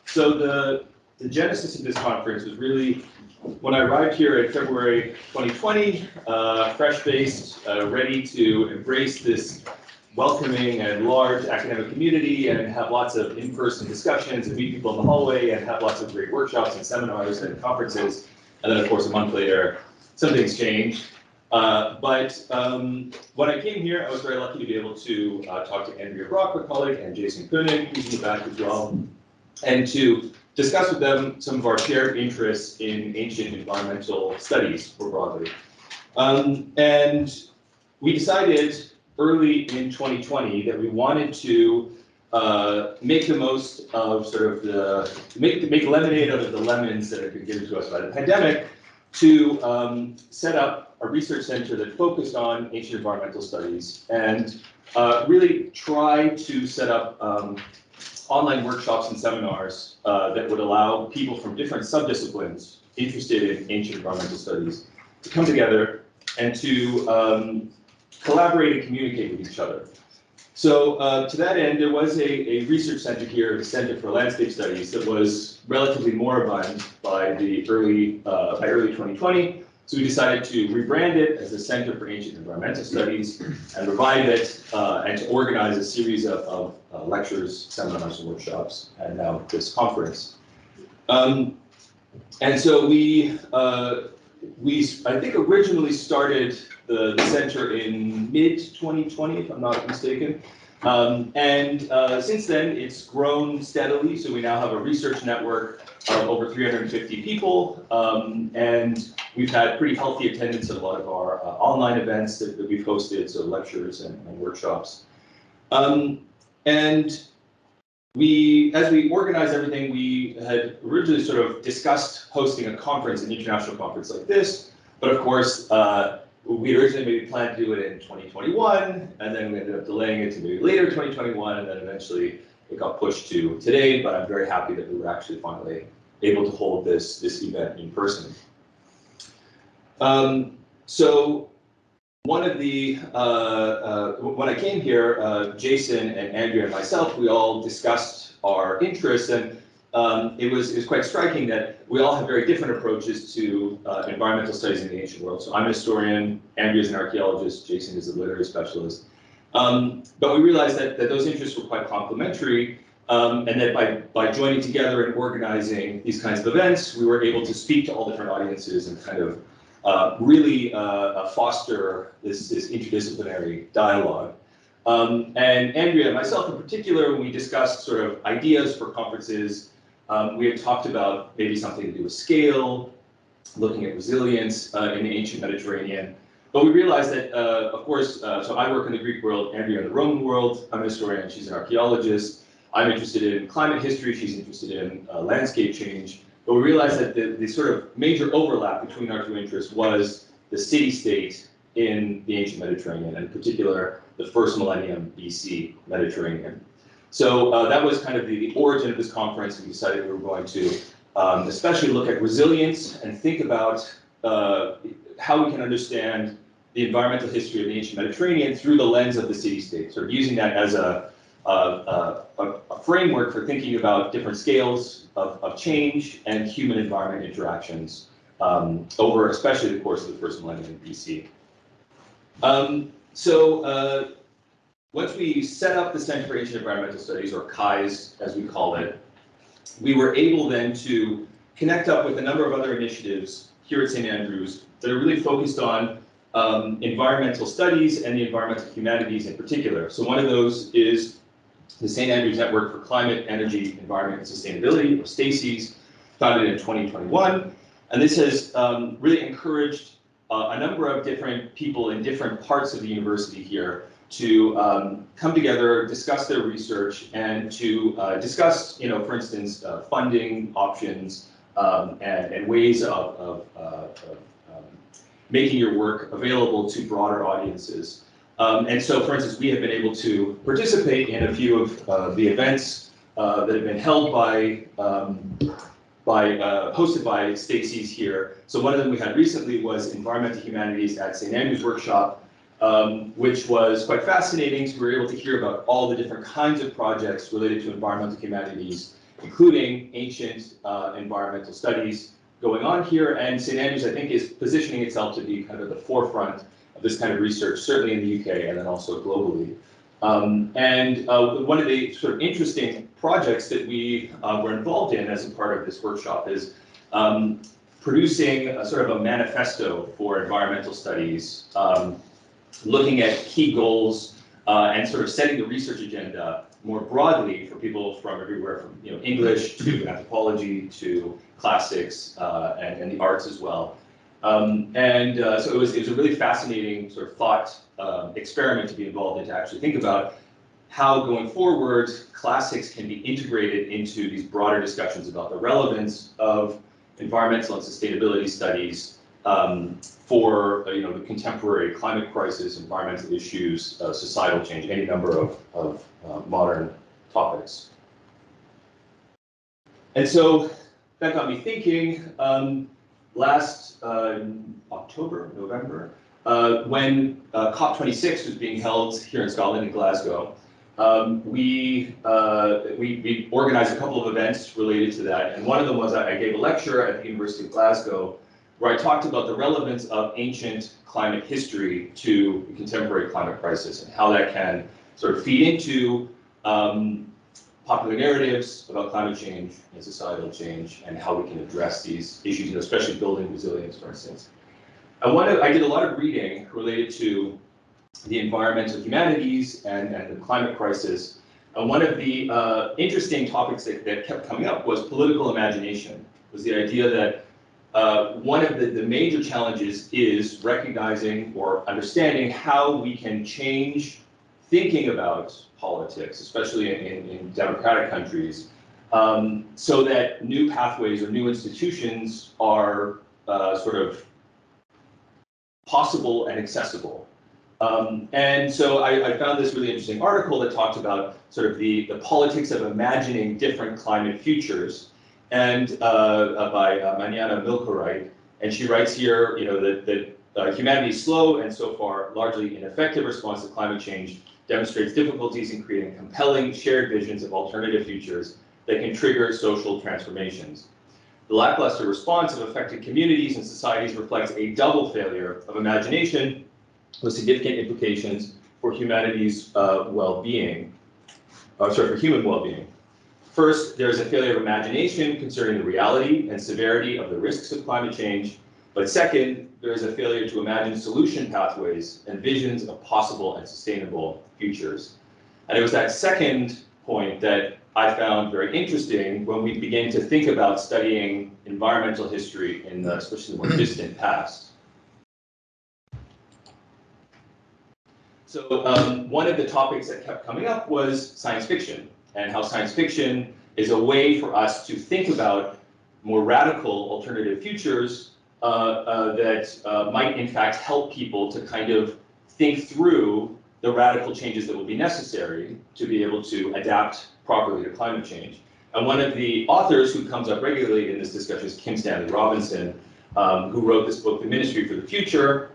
So the genesis of this conference was really when I arrived here in February 2020, fresh-faced, ready to embrace this welcoming and large academic community and have lots of in-person discussions and meet people in the hallway and have lots of great workshops and seminars and conferences. And then, of course, a month later, something's changed. But when I came here, I was very lucky to be able to talk to Andrea Brock, my colleague, and Jason Koenig, who's in the back as well, and to discuss with them some of our shared interests in ancient environmental studies more broadly. And we decided early in 2020 that we wanted to make the most of sort of make lemonade out of the lemons that had been given to us by the pandemic to set up a research center that focused on ancient environmental studies and really try to set up online workshops and seminars that would allow people from different subdisciplines interested in ancient environmental studies to come together and to collaborate and communicate with each other. So to that end, there was a research center here, the Center for Landscape Studies, that was relatively moribund by early 2020. So we decided to rebrand it as the Center for Ancient Environmental Studies and revive it and to organize a series of lectures, seminars, and workshops, and now this conference. And so we I think originally started the center in mid-2020, if I'm not mistaken. And since then, it's grown steadily. So we now have a research network of over 350 people. And we've had pretty healthy attendance at a lot of our online events that we've hosted, so lectures and workshops. And as we organized everything, we had originally sort of discussed hosting a conference, an international conference like this. But of course, we originally maybe planned to do it in 2021, and then we ended up delaying it to maybe later 2021, and then eventually it got pushed to today. But I'm very happy that we were actually finally able to hold this event in person. So one of the, when I came here, Jason and Andrea and myself, we all discussed our interests, and it was quite striking that we all have very different approaches to environmental studies in the ancient world. So I'm a historian, Andrea's an archaeologist, Jason is a literary specialist. But we realized that those interests were quite complementary, and that by joining together and organizing these kinds of events, we were able to speak to all different audiences and kind of really foster this interdisciplinary dialogue. And Andrea and myself in particular, when we discussed sort of ideas for conferences, we had talked about maybe something to do with scale, looking at resilience in the ancient Mediterranean. But we realized that, of course, so I work in the Greek world, Andrea in the Roman world. I'm a historian, she's an archaeologist. I'm interested in climate history, she's interested in landscape change. But we realized that the sort of major overlap between our two interests was the city-state in the ancient Mediterranean, and in particular, the first millennium BC Mediterranean. So that was kind of the origin of this conference. We decided we were going to especially look at resilience and think about how we can understand the environmental history of the ancient Mediterranean through the lens of the city-state, sort of using that as a framework for thinking about different scales of change and human-environment interactions over especially the course of the first millennium BC. Once we set up the Center for Ancient Environmental Studies, or CAES as we call it, we were able then to connect up with a number of other initiatives here at St. Andrews that are really focused on environmental studies and the environmental humanities in particular. So one of those is the St. Andrews Network for Climate, Energy, Environment, and Sustainability, or CAES, founded in 2021. And this has really encouraged a number of different people in different parts of the university here to come together, discuss their research, and to discuss, for instance, funding options and ways of making your work available to broader audiences. And so, for instance, we have been able to participate in a few of the events that have been held hosted by CAES here. So one of them we had recently was Environmental Humanities at St. Andrews Workshop, which was quite fascinating. So we were able to hear about all the different kinds of projects related to environmental humanities including ancient environmental studies going on here. And St. Andrews, I think, is positioning itself to be kind of at the forefront of this kind of research, certainly in the UK and then also globally. One of the sort of interesting projects that we were involved in as a part of this workshop is producing a sort of a manifesto for environmental studies, looking at key goals and sort of setting the research agenda more broadly for people from everywhere, from English to anthropology to classics and the arts as well. So it was a really fascinating sort of thought experiment to be involved in, to actually think about how going forward classics can be integrated into these broader discussions about the relevance of environmental and sustainability studies for the contemporary climate crisis, environmental issues, societal change, any number of modern topics. And so that got me thinking. Last November, when COP26 was being held here in Scotland, in Glasgow, we organized a couple of events related to that. And one of them was I gave a lecture at the University of Glasgow where I talked about the relevance of ancient climate history to the contemporary climate crisis and how that can sort of feed into popular narratives about climate change and societal change and how we can address these issues, especially building resilience, for instance. I did a lot of reading related to the environmental humanities and the climate crisis. And one of the interesting topics that kept coming up was political imagination. Was the idea that one of the major challenges is recognizing or understanding how we can change thinking about politics, especially in democratic countries, so that new pathways or new institutions are sort of possible and accessible. And so I found this really interesting article that talked about sort of the politics of imagining different climate futures, and by Manjana Milkoreit. And she writes here, that humanity's slow and so far largely ineffective response to climate change demonstrates difficulties in creating compelling shared visions of alternative futures that can trigger social transformations. The lackluster response of affected communities and societies reflects a double failure of imagination with significant implications for humanity's well-being, for human well-being. First, there is a failure of imagination concerning the reality and severity of the risks of climate change. But second, there is a failure to imagine solution pathways and visions of possible and sustainable futures. And it was that second point that I found very interesting when we began to think about studying environmental history in the, especially the more distant past. So one of the topics that kept coming up was science fiction, and how science fiction is a way for us to think about more radical alternative futures that might in fact help people to kind of think through the radical changes that will be necessary to be able to adapt properly to climate change. And one of the authors who comes up regularly in this discussion is Kim Stanley Robinson, who wrote this book, The Ministry for the Future.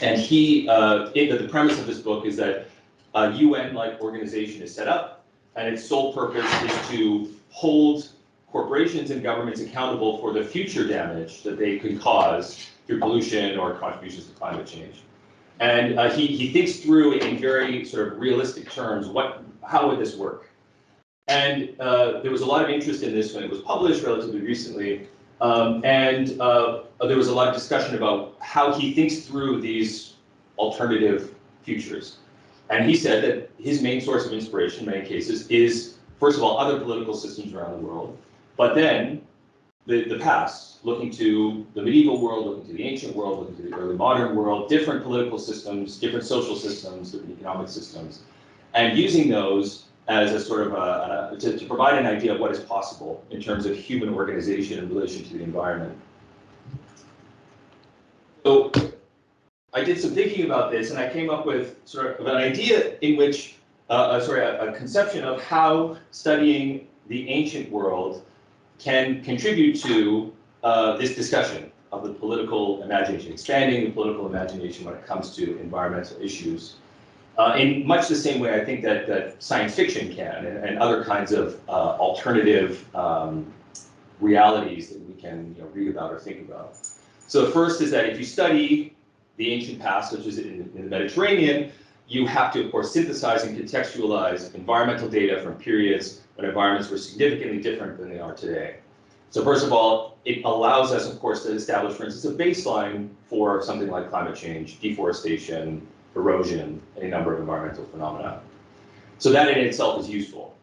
And the premise of this book is that a UN-like organization is set up, and its sole purpose is to hold corporations and governments accountable for the future damage that they could cause through pollution or contributions to climate change. And he thinks through in very sort of realistic terms, how would this work? And there was a lot of interest in this when it was published relatively recently. There was a lot of discussion about how he thinks through these alternative futures. And he said that his main source of inspiration in many cases is, first of all, other political systems around the world, but then the past, looking to the medieval world, looking to the ancient world, looking to the early modern world, different political systems, different social systems, different economic systems, and using those as a sort of to provide an idea of what is possible in terms of human organization in relation to the environment. So I did some thinking about this, and I came up with sort of an idea in which, a conception of how studying the ancient world can contribute to this discussion of the political imagination, expanding the political imagination when it comes to environmental issues. in much the same way I think that science fiction can, and other kinds of alternative realities that we can read about or think about. So the first is that if you study the ancient past, which is in the Mediterranean, you have to, of course, synthesize and contextualize environmental data from periods when environments were significantly different than they are today. So first of all, it allows us, of course, to establish, for instance, a baseline for something like climate change, deforestation, erosion, any number of environmental phenomena. So that in itself is useful.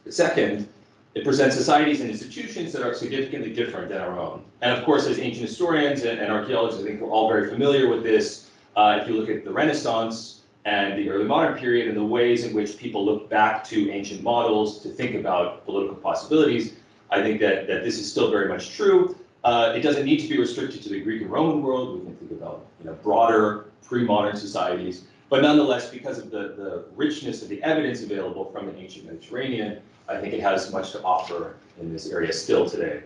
The second, it presents societies and institutions that are significantly different than our own. And of course, as ancient historians and archaeologists, I think we're all very familiar with this. If you look at the Renaissance and the early modern period and the ways in which people look back to ancient models to think about political possibilities, I think that this is still very much true. It doesn't need to be restricted to the Greek and Roman world. We can think about broader pre-modern societies. But nonetheless, because of the richness of the evidence available from the ancient Mediterranean, I think it has much to offer in this area still today.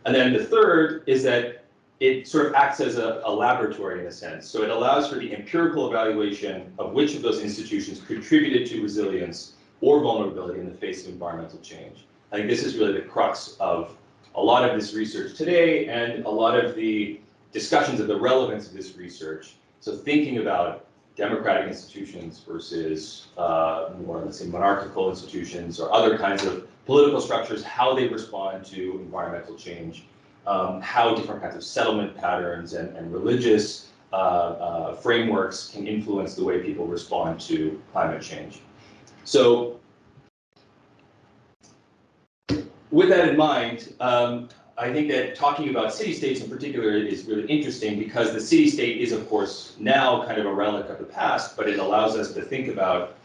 And then the third is that it sort of acts as a laboratory in a sense. So it allows for the empirical evaluation of which of those institutions contributed to resilience or vulnerability in the face of environmental change. I think this is really the crux of a lot of this research today and a lot of the discussions of the relevance of this research. So thinking about democratic institutions versus more, let's say, monarchical institutions or other kinds of political structures, how they respond to environmental change, how different kinds of settlement patterns and religious frameworks can influence the way people respond to climate change. So with that in mind, I think that talking about city-states in particular is really interesting because the city-state is, of course, now kind of a relic of the past, but it allows us to think about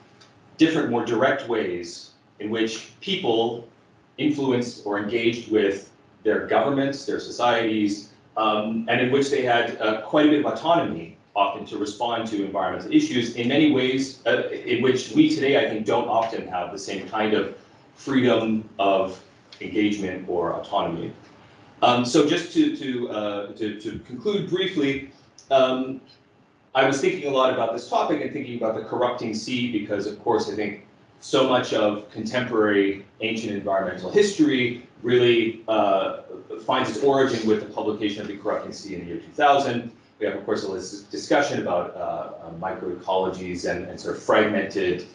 different, more direct ways in which people influenced or engaged with their governments, their societies, and in which they had quite a bit of autonomy, often to respond to environmental issues in many ways in which we today, I think, don't often have the same kind of freedom of engagement or autonomy. So just to conclude briefly, I was thinking a lot about this topic and thinking about the corrupting sea because, of course, I think so much of contemporary ancient environmental history really finds its origin with the publication of The Corrupting Sea in the year 2000. We have, of course, a discussion about microecologies and sort of fragmented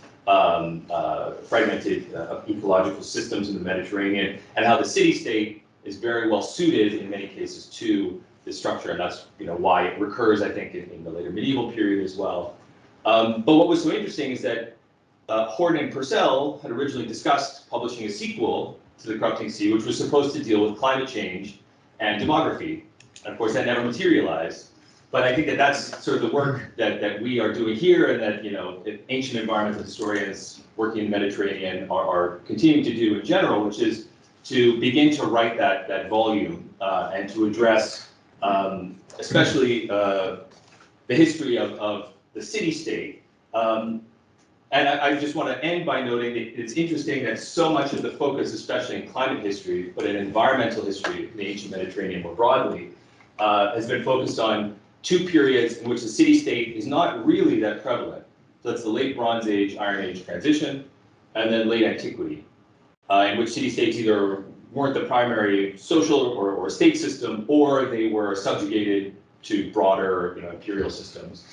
ecological systems in the Mediterranean, and how the city-state is very well suited in many cases to this structure, and that's why it recurs, I think, in the later medieval period as well. But what was so interesting is that Horton and Purcell had originally discussed publishing a sequel to The Corrupting Sea, which was supposed to deal with climate change and demography. And of course, that never materialized. But I think that that's sort of the work that we are doing here, and that ancient environmental historians working in the Mediterranean are continuing to do in general, which is to begin to write that volume and to address especially the history of the city-state. And I just want to end by noting that it's interesting that so much of the focus, especially in climate history, but in environmental history in the ancient Mediterranean more broadly, has been focused on two periods in which the city-state is not really that prevalent. So that's the late Bronze Age, Iron Age transition, and then late antiquity, in which city-states either weren't the primary social or state system, or they were subjugated to broader imperial systems.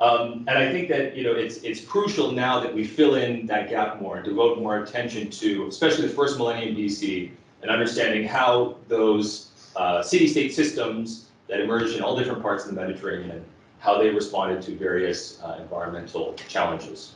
And I think that it's crucial now that we fill in that gap more and devote more attention to, especially the first millennium BC, and understanding how those city-state systems that emerged in all different parts of the Mediterranean, how they responded to various environmental challenges.